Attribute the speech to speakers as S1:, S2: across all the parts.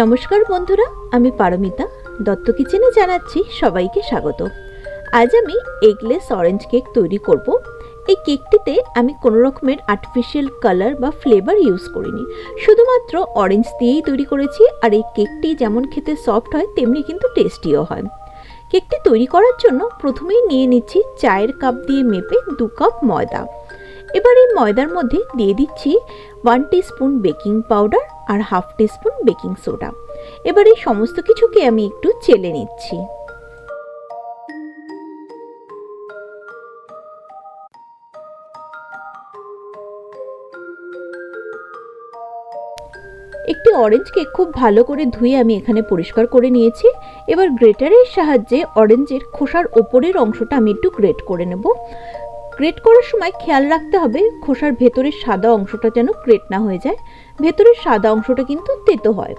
S1: নমস্কার বন্ধুরা, আমি পারমিতা দত্ত কিচেনে জানাচ্ছি সবাইকে স্বাগত। আজ আমি এগলেস অরেঞ্জ কেক তৈরি করব। এই কেকটিতে আমি কোনো রকমের আর্টিফিশিয়াল কালার বা ফ্লেভার ইউজ করিনি, শুধুমাত্র অরেঞ্জ দিয়েই তৈরি করেছি। আর এই কেকটি যেমন খেতে সফট হয় তেমনি কিন্তু টেস্টিও হয়। কেকটি তৈরি করার জন্য প্রথমেই নিয়ে নিচ্ছি চায়ের কাপ দিয়ে মেপে 2 কাপ ময়দা। এবার এই ময়দার মধ্যে দিয়ে দিচ্ছি 1 টিস্পুন বেকিং পাউডার আর 1/2 টিস্পুন বেকিং সোডা। এবার এই সমস্ত কিছুকে আমি একটু চেলে নিচ্ছি। একটি অরেঞ্জ কেক খুব ভালো করে ধুয়ে আমি এখানে পরিষ্কার করে নিয়েছি। এবার গ্রেটারের সাহায্যে অরেঞ্জের খোসার ওপরের অংশটা আমি একটু গ্রেট করে নেব। গ্রেট করার সময় খেয়াল রাখতে হবে খোসার ভেতরের সাদা অংশটা যেন গ্রেট না হয়ে যায়, ভেতরের সাদা অংশটা কিন্তু তেতো হয়।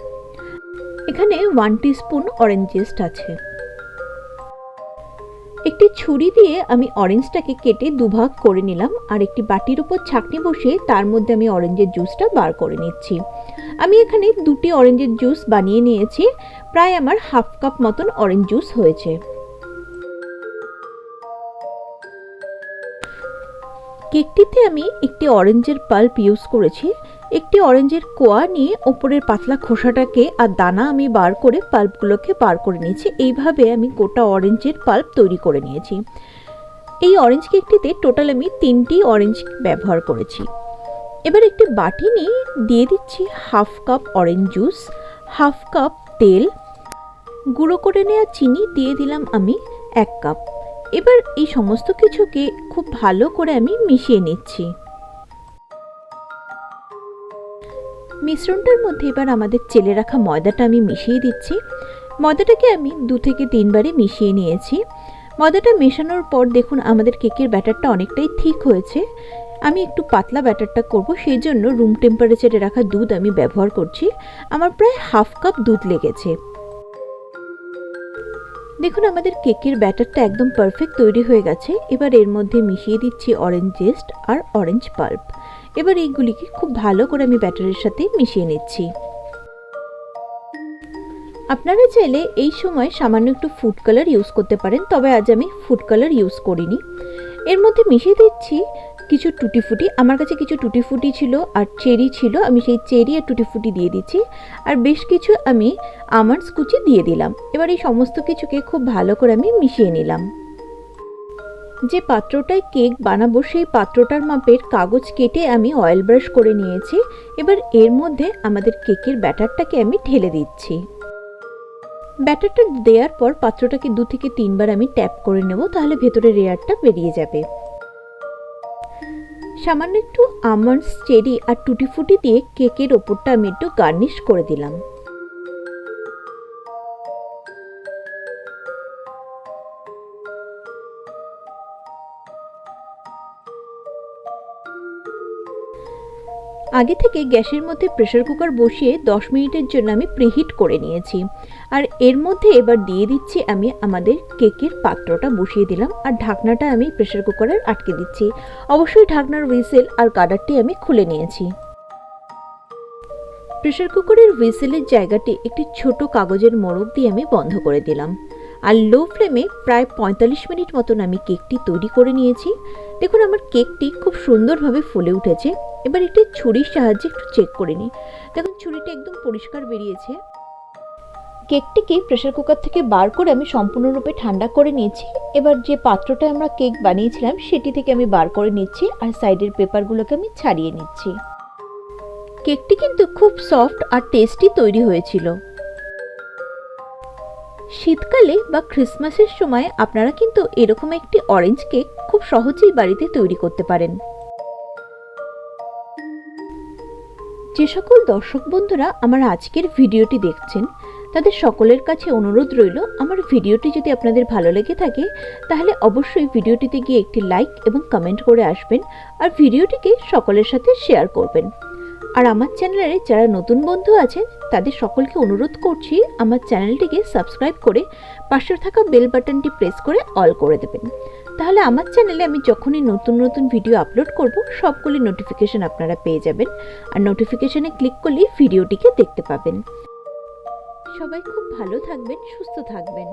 S1: এখানে 1 টিস্পুন অরেঞ্জ জেস্ট আছে। একটি ছুরি দিয়ে আমি অরেঞ্জটাকে কেটে দুভাগ করে নিলাম আর একটি বাটির উপর ছাঁকনি বসিয়ে তার মধ্যে আমি অরেঞ্জের জুসটা বার করে নিচ্ছি। আমি এখানে 2টি অরেঞ্জের জুস বানিয়ে নিয়েছি, প্রায় আমার 1/2 কাপ মতন অরেঞ্জ জুস হয়েছে। কেকটিতে আমি একটি অরেঞ্জের পাল্প ইউজ করেছি। একটি অরেঞ্জের কোয়া নিয়ে ওপরের পাতলা খোসাটাকে আর দানা আমি বার করে পাল্পগুলোকে বার করে নিয়েছি। এইভাবে আমি গোটা অরেঞ্জের পাল্প তৈরি করে নিয়েছি। এই অরেঞ্জ কেকটিতে টোটাল আমি 3টি অরেঞ্জ ব্যবহার করেছি। এবার একটি বাটি নিয়ে দিয়ে দিচ্ছি 1/2 কাপ অরেঞ্জ জুস, 1/2 কাপ তেল, গুঁড়ো করে নেওয়া চিনি দিয়ে দিলাম আমি 1 কাপ। এবার এই সমস্ত কিছুকে খুব ভালো করে আমি মিশিয়ে নিচ্ছি। মিশ্রণটার মধ্যে এবার আমাদের চেলে রাখা ময়দাটা আমি মিশিয়ে দিচ্ছি। ময়দাটাকে আমি 2 থেকে 3 বারে মিশিয়ে নিয়েছি। ময়দাটা মেশানোর পর দেখুন আমাদের কেকের ব্যাটারটা অনেকটাই ঠিক হয়েছে। আমি একটু পাতলা ব্যাটারটা করব, সেই জন্য রুম টেম্পারেচারে রাখা দুধ আমি ব্যবহার করছি। আমার প্রায় 1/2 কাপ দুধ লেগেছে। দেখুন আমাদের কেকের ব্যাটারটা একদম পারফেক্ট তৈরি হয়ে গেছে। এবার এর মধ্যে মিশিয়ে দিচ্ছি অরেঞ্জ জেস্ট আর অরেঞ্জ পাল্প। এবার এইগুলিকে খুব ভালো করে আমি ব্যাটারের সাথে মিশিয়ে নিচ্ছি। আপনারা চাইলে এই সময় সামান্য একটু ফুড কালার ইউজ করতে পারেন, তবে আজ আমি ফুড কালার ইউজ করিনি। এর মধ্যে মিশিয়ে দিচ্ছি কিছু টুটি ফুটি। আমার কাছে কিছু টুটি ফুটি ছিল আর চেরি ছিল, আমি সেই চেরি আর টুটি ফুটি দিয়ে দিচ্ছি। আর বেশ কিছু আমি আমন্ডস কুচি দিয়ে দিলাম। এবার এই সমস্ত কিছুকে খুব ভালো করে আমি মিশিয়ে নিলাম। যে পাত্রটায় কেক বানাবো সেই পাত্রটার মাপের কাগজ কেটে আমি অয়েল ব্রাশ করে নিয়েছি। এবার এর মধ্যে আমাদের কেকের ব্যাটারটাকে আমি ঢেলে দিচ্ছি। ব্যাটারটা দেওয়ার পর পাত্রটাকে 2 থেকে 3 বার আমি ট্যাপ করে নেব, তাহলে ভেতরের এয়ারটা বেরিয়ে যাবে। সামান্য একটু আমন্ডস, চেরি আর টুটি ফুটি দিয়ে কেকের ওপরটা আমি একটু গার্নিশ করে দিলাম। আগে থেকে গ্যাসের মধ্যে প্রেসার কুকার বসিয়ে 10 মিনিটের জন্য আমি প্রিহিট করে নিয়েছি। আর এর মধ্যে এবার দিয়ে দিচ্ছি আমি আমাদের কেকের পাত্রটা বসিয়ে দিলাম আর ঢাকনাটা আমি প্রেসার কুকারের আটকে দিচ্ছি। অবশ্যই ঢাকনার হুইসেল আর গার্ডারটি আমি খুলে নিয়েছি। প্রেসার কুকারের হুইসেলের জায়গাটি একটি ছোট কাগজের মোড়ক দিয়ে আমি বন্ধ করে দিলাম। আর লো ফ্লেমে প্রায় 45 মিনিট মতন আমি কেকটি তৈরি করে নিয়েছি। দেখুন আমার কেকটি খুব সুন্দরভাবে ফুলে উঠেছে। এবার একটি ছুরির সাহায্যে একটু চেক করে নিই। দেখুন ছুরিটা একদম পরিষ্কার বেরিয়েছে। কেকটিকে প্রেসার কুকার থেকে বার করে আমি সম্পূর্ণরূপে ঠান্ডা করে নিয়েছি। এবার যে পাত্রটা আমরা কেক বানিয়েছিলাম সেটি থেকে আমি বার করে নিচ্ছি আর সাইডের পেপারগুলোকে আমি ছাড়িয়ে নিচ্ছি। কেকটি কিন্তু খুব সফট আর টেস্টি তৈরি হয়েছিল। শীতকালে বা ক্রিসমাসের সময় আপনারা কিন্তু এরকম একটি অরেঞ্জ কেক খুব সহজেই বাড়িতে তৈরি করতে পারেন। যে সকল দর্শক বন্ধুরা আমার আজকের ভিডিওটি দেখছেন তাদের সকলের কাছে অনুরোধ রইল, আমার ভিডিওটি যদি আপনাদের ভালো লেগে থাকে তাহলে অবশ্যই ভিডিওটিতে গিয়ে একটি লাইক এবং কমেন্ট করে আসবেন আর ভিডিওটিকে সকলের সাথে শেয়ার করবেন। আর আমার চ্যানেলে যারা নতুন বন্ধু আছেন তাদের সকলকে অনুরোধ করছি আমার চ্যানেলটিকে সাবস্ক্রাইব করে পাশে থাকা বেল বাটনটি প্রেস করে অল করে দেবেন। তাহলে আমার চ্যানেলে আমি যখনই নতুন নতুন ভিডিও আপলোড করব সবগুলি নোটিফিকেশন আপনারা পেয়ে যাবেন আর নোটিফিকেশনে ক্লিক করলেই ভিডিওটিকে দেখতে পাবেন। সবাই খুব ভালো থাকবেন, সুস্থ থাকবেন।